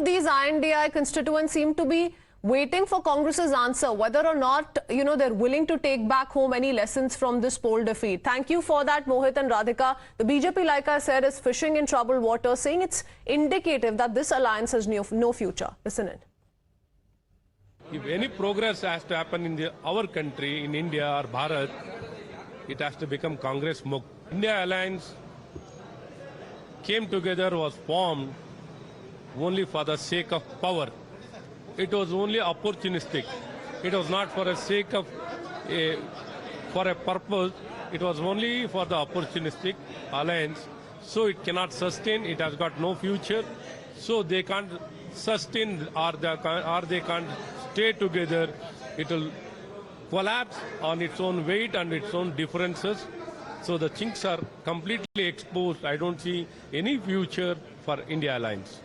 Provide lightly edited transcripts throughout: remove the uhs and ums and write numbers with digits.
of these I.N.D.I. constituents seem to be waiting for Congress's answer, whether or not, they're willing to take back home any lessons from this poll defeat. Thank you for that, Mohit and Radhika. The BJP, like I said, is fishing in troubled water, saying it's indicative that this alliance has no future. Listen in. If any progress has to happen in our country, in India or Bharat, it has to become Congress Mukh. India alliance came together, was formed only for the sake of power. It was only opportunistic. It was not for a sake of for a purpose. It was only for the opportunistic alliance. So it cannot sustain. It has got no future. So they can't sustain or they can't stay together. It will collapse on its own weight and its own differences. So the chinks are completely exposed. I don't see any future for India alliance.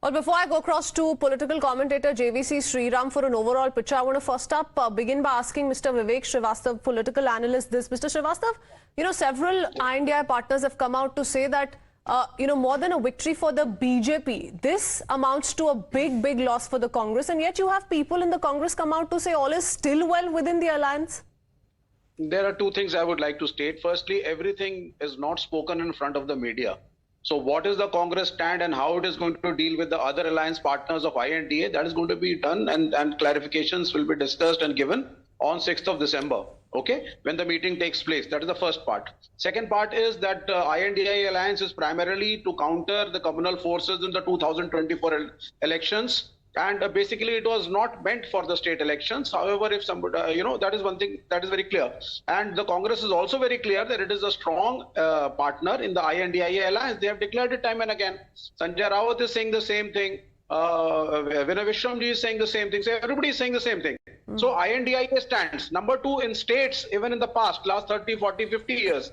Well, before I go across to political commentator JVC Sriram for an overall picture, I want to first up begin by asking Mr. Vivek Srivastava, political analyst, this. Mr. Srivastava, several I.N.D.I. partners have come out to say that, more than a victory for the BJP, this amounts to a big loss for the Congress. And yet you have people in the Congress come out to say all is still well within the alliance. There are two things I would like to state. Firstly, everything is not spoken in front of the media. So what is the Congress stand and how it is going to deal with the other alliance partners of I.N.D.A. that is going to be done, and clarifications will be discussed and given on 6th of December, okay, when the meeting takes place. That is the first part. Second part is that I.N.D.I.A. alliance is primarily to counter the communal forces in the 2024 elections. And basically, it was not meant for the state elections. However, if somebody, that is one thing that is very clear. And the Congress is also very clear that it is a strong partner in the I.N.D.I.A. alliance. They have declared it time and again. Sanjay Rawat is saying the same thing. Vinay Vishramji is saying the same thing. So everybody is saying the same thing. So I.N.D.I.A. stands. Number two, in states, even in the past, last 30, 40, 50 years,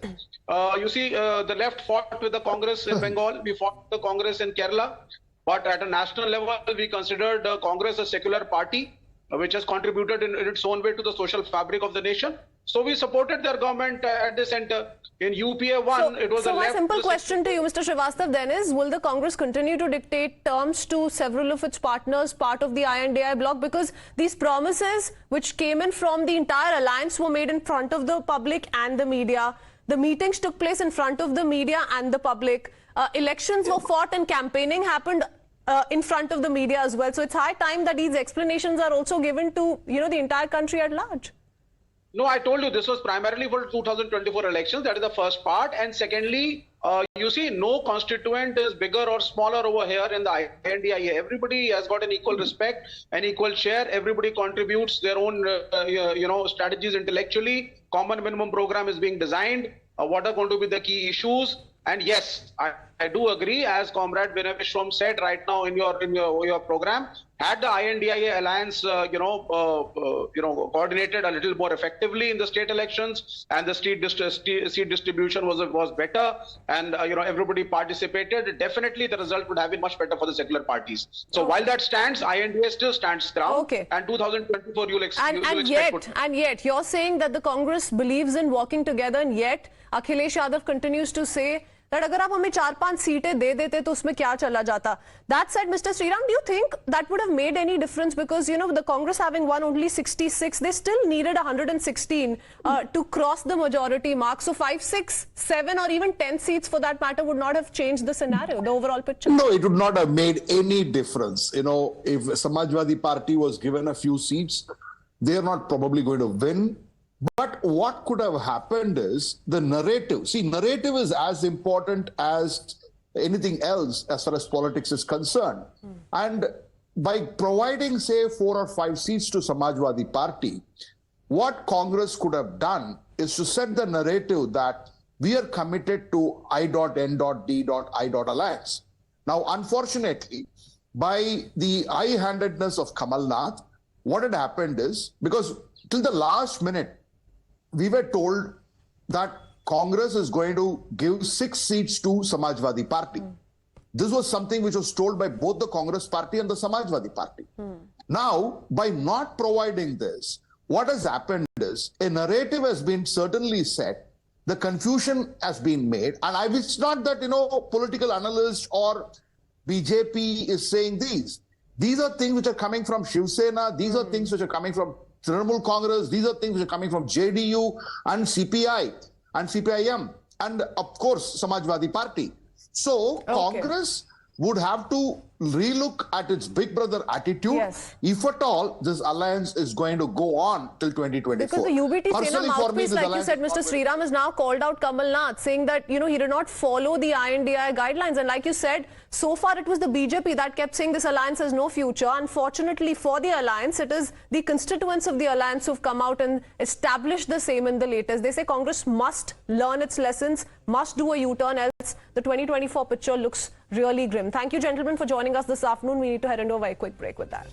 you see the left fought with the Congress in Bengal. We fought with the Congress in Kerala. But at a national level, we considered Congress a secular party, which has contributed in its own way to the social fabric of the nation. So we supported their government at the center. In UPA 1, it was a left. So my simple question to you, Mr. Srivastava, then is, will the Congress continue to dictate terms to several of its partners, part of the I.N.D.I. bloc? Because these promises, which came in from the entire alliance, were made in front of the public and the media. The meetings took place in front of the media and the public. Elections were fought and campaigning happened in front of the media as well. So it's high time that these explanations are also given to, the entire country at large. No, I told you this was primarily for 2024 elections. That is the first part. And secondly, you see, no constituent is bigger or smaller over here in the I.N.D.I.A. Everybody has got an equal respect, an equal share. Everybody contributes their own, strategies intellectually. Common minimum program is being designed. What are going to be the key issues? And yes, I do agree, as Comrade Vinay Vishram said right now in your program, had the I.N.D.I.A. alliance, coordinated a little more effectively in the state elections, and the seat distribution was better, and everybody participated, definitely the result would have been much better for the secular parties. So while that stands, I.N.D.A. still stands ground. Okay. And 2024 you'll expect. And yet you're saying that the Congress believes in working together, and yet Akhilesh Yadav continues to say that अगर आप हमें 4-5 सीटें दे देते तो उसमें क्या चला जाता. That said, Mr. Sriram, do you think that would have made any difference? Because, the Congress having won only 66, they still needed 116 to cross the majority mark. So 5, 6, 7 or even 10 seats for that matter would not have changed the scenario, the overall picture. No, it would not have made any difference. If Samajwadi Party was given a few seats, they are not probably going to win. But what could have happened is the narrative. See, narrative is as important as anything else as far as politics is concerned. And by providing, say, 4 or 5 seats to Samajwadi Party, what Congress could have done is to set the narrative that we are committed to I.N.D.I. alliance. Now, unfortunately, by the high-handedness of Kamal Nath, what had happened is, because till the last minute, we were told that Congress is going to give 6 seats to Samajwadi Party. This was something which was told by both the Congress Party and the Samajwadi Party. Now, by not providing this, what has happened is a narrative has been certainly set, the confusion has been made, and it's not that, political analysts or BJP is saying these. These are things which are coming from Shiv Sena. These are things which are coming from Trinamool Congress. These are things which are coming from JDU and CPI and CPIM and, of course, Samajwadi Party. So Congress would have to relook at its big brother attitude if at all this alliance is going to go on till 2024. Because the UBT Sena mouthpiece, like you said, Mr. Sriram, has now called out Kamal Nath, saying that, you know, he did not follow the I.N.D.I.A guidelines. And like you said, so far it was the BJP that kept saying this alliance has no future. Unfortunately for the alliance, it is the constituents of the alliance who've come out and established the same in the latest. They say Congress must learn its lessons, must do a U-turn, else the 2024 picture looks really grim. Thank you, gentlemen, for joining us this afternoon. We need to head into a very quick break with that.